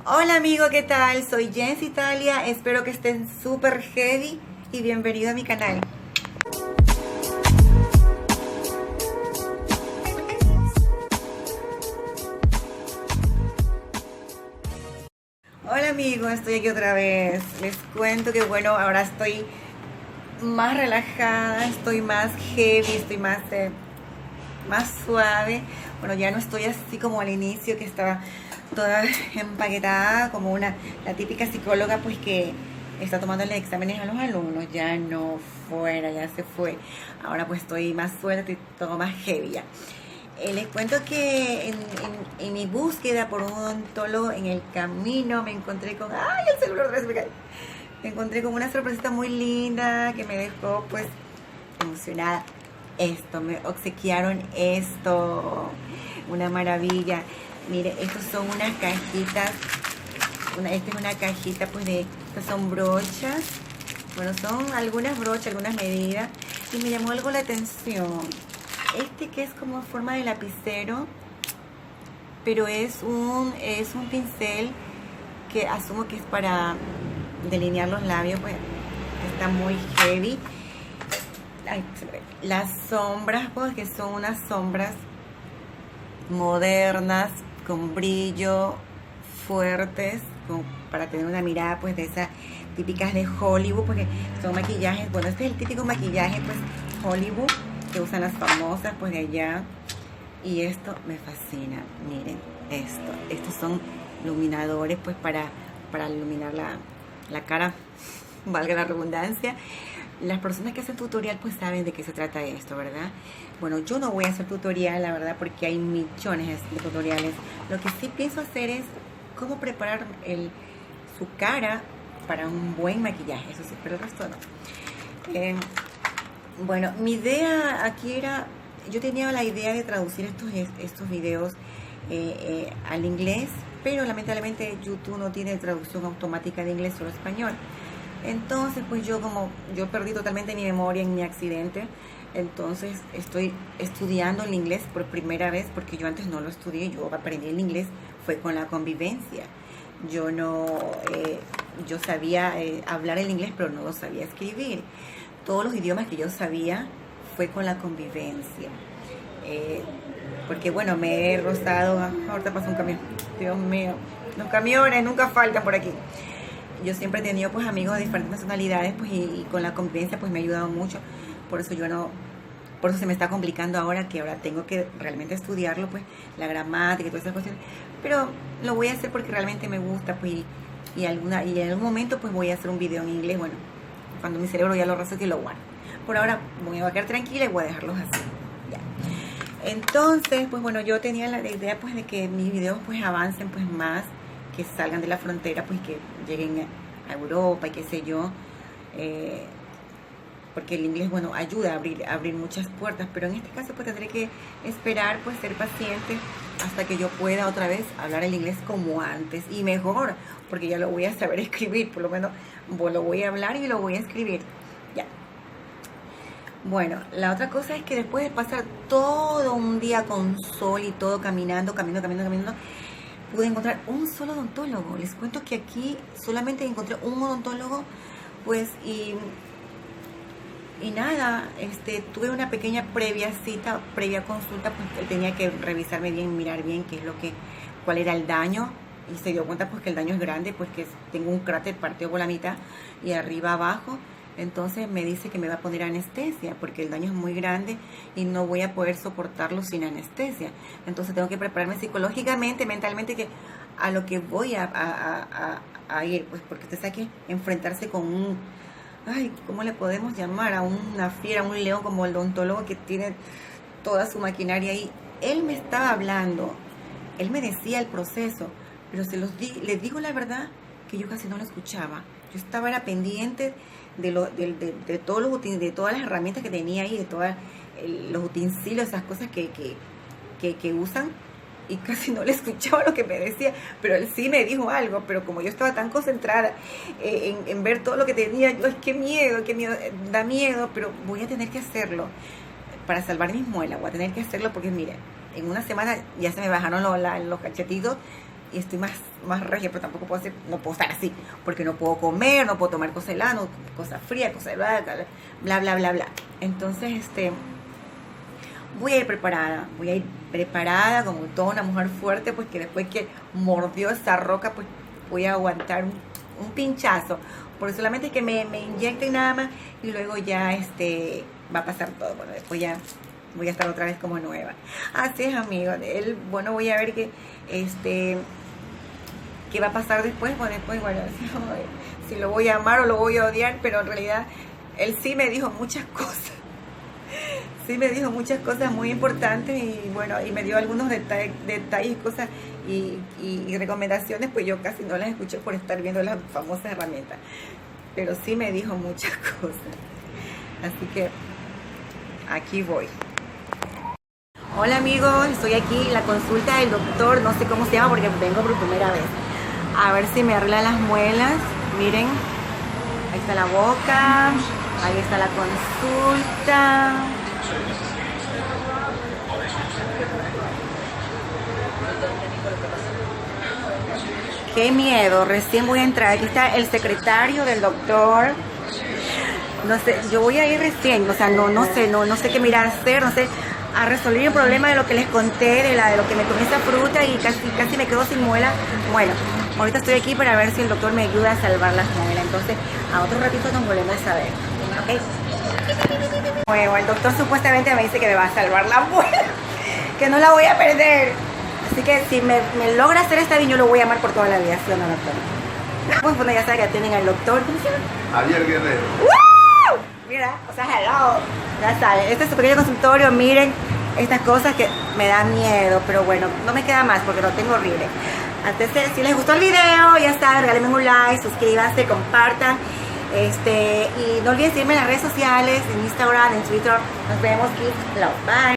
Hola amigo, ¿qué tal? Soy Jens Italia, espero que estén súper heavy y bienvenido a mi canal. Hola amigo, estoy aquí otra vez. Les cuento que bueno, ahora estoy más relajada, estoy más heavy, estoy más suave. Bueno, ya no estoy así como al inicio que estaba toda empaquetada como la típica psicóloga pues que está tomando los exámenes a los alumnos. Ya no fuera, ya se fue. Ahora pues estoy más suelta y todo más heavy ya. Les cuento que en mi búsqueda por un odontólogo en el camino me encontré con... ¡Ay, el celular otra vez me cae! Me encontré con una sorpresita muy linda que me dejó pues emocionada. Me obsequiaron esto, una maravilla. Mire, estos son unas cajitas, esta es una cajita pues estas son brochas. Bueno, son algunas brochas, algunas medidas. Y me llamó algo la atención. Este que es como forma de lapicero, pero es un pincel que asumo que es para delinear los labios, pues está muy heavy. Ay, las sombras, pues que son unas sombras modernas, con brillo, fuertes, para tener una mirada pues de esas típicas de Hollywood, porque son maquillajes, bueno, este es el típico maquillaje pues Hollywood que usan las famosas pues de allá. Y esto me fascina, miren estos son iluminadores pues para iluminar la cara, valga la redundancia. Las personas que hacen tutorial pues saben de qué se trata esto, ¿verdad? Bueno, yo no voy a hacer tutorial, la verdad, porque hay millones de tutoriales. Lo que sí pienso hacer es cómo preparar su cara para un buen maquillaje, eso sí, pero el resto no. Bueno, mi idea aquí era, yo tenía la idea de traducir estos videos al inglés, pero lamentablemente YouTube no tiene traducción automática de inglés solo español. Entonces, pues yo perdí totalmente mi memoria en mi accidente, entonces estoy estudiando el inglés por primera vez, porque yo antes no lo estudié, yo aprendí el inglés, fue con la convivencia. Yo sabía hablar el inglés, pero no lo sabía escribir. Todos los idiomas que yo sabía fue con la convivencia. Porque bueno, me he rozado, ahorita pasa un camión, Dios mío, los camiones nunca faltan por aquí. Yo siempre he tenido pues amigos de diferentes nacionalidades pues y con la convivencia pues me ha ayudado mucho. Por eso por eso se me está complicando ahora, que ahora tengo que realmente estudiarlo pues, la gramática y todas esas cuestiones. Pero lo voy a hacer porque realmente me gusta pues y en algún momento pues voy a hacer un video en inglés, bueno, cuando mi cerebro ya lo reseque y lo guardo. Por ahora me voy a quedar tranquila y voy a dejarlos así. Ya. Entonces, pues bueno, yo tenía la idea pues de que mis videos pues avancen pues más, que salgan de la frontera, pues que lleguen a Europa y qué sé yo, porque el inglés, bueno, ayuda a abrir muchas puertas, pero en este caso pues tendré que esperar, pues ser paciente hasta que yo pueda otra vez hablar el inglés como antes y mejor, porque ya lo voy a saber escribir, por lo menos lo voy a hablar y lo voy a escribir. Ya. Bueno, la otra cosa es que después de pasar todo un día con sol y todo caminando, pude encontrar un solo odontólogo. Les cuento que aquí solamente encontré un odontólogo, pues, y nada, tuve una pequeña previa consulta, pues él tenía que revisarme bien, mirar bien cuál era el daño, y se dio cuenta pues que el daño es grande, pues que tengo un cráter partido por la mitad y arriba abajo. Entonces me dice que me va a poner anestesia porque el daño es muy grande y no voy a poder soportarlo sin anestesia. Entonces tengo que prepararme psicológicamente, mentalmente, que a lo que voy a ir, pues porque usted sabe que enfrentarse con ¿cómo le podemos llamar? A una fiera, un león como el odontólogo que tiene toda su maquinaria ahí. Él me estaba hablando, él me decía el proceso, pero les digo la verdad que yo casi no lo escuchaba. Yo era pendiente de todas las herramientas que tenía ahí, de todos los utensilios, esas cosas que usan, y casi no le escuchaba lo que me decía, pero él sí me dijo algo, pero como yo estaba tan concentrada en ver todo lo que tenía, yo, qué miedo, da miedo, pero voy a tener que hacerlo para salvar mis muelas, voy a tener que hacerlo porque mire, en una semana ya se me bajaron los cachetitos, y estoy más regia, pero tampoco puedo hacer, no puedo estar así, porque no puedo comer, no puedo tomar cosa helada, no, cosa fría, cosa helada, bla, bla, bla, bla. Entonces, voy a ir preparada como toda una mujer fuerte, pues que después que mordió esa roca, pues voy a aguantar un pinchazo, porque solamente que me inyecten nada más, y luego ya va a pasar todo. Bueno, después ya voy a estar otra vez como nueva. Así es, amigos. Bueno, voy a ver qué va a pasar después. Bueno, después, bueno, si lo voy a amar o lo voy a odiar, pero en realidad él sí me dijo muchas cosas. Sí me dijo muchas cosas muy importantes, y bueno, y me dio algunos detalles y cosas y recomendaciones, pues yo casi no las escuché por estar viendo las famosas herramientas, pero sí me dijo muchas cosas. Así que aquí voy. Hola amigos, estoy aquí en la consulta del doctor, no sé cómo se llama porque vengo por primera vez. A ver si me arreglan las muelas. Miren, ahí está la boca, ahí está la consulta. Qué miedo, recién voy a entrar. Aquí está el secretario del doctor. No sé, yo voy a ir recién, o sea, no sé qué mirar hacer, no sé, a resolver el problema de lo que les conté, de lo que me comí esa fruta y casi me quedo sin muela. Bueno, ahorita estoy aquí para ver si el doctor me ayuda a salvar las muelas. Entonces, a otro ratito nos volvemos a ver. ¿Okay? Bueno, el doctor supuestamente me dice que me va a salvar la muela, que no la voy a perder. Así que si me logra hacer esta bien, yo lo voy a amar por toda la vida, ¿sí o no, doctor? Pues bueno, ya saben que tienen al doctor. ¿Cómo se llama? Javier Guerrero. ¡Woo! Mira, o sea, hello. Ya saben, este es su pequeño consultorio. Miren estas cosas que me dan miedo, pero bueno, no me queda más porque lo tengo horrible. Entonces, si les gustó el video, ya saben, regálenme un like, suscríbanse, compartan. Y no olviden seguirme en las redes sociales, en Instagram, en Twitter. Nos vemos. Love. Bye.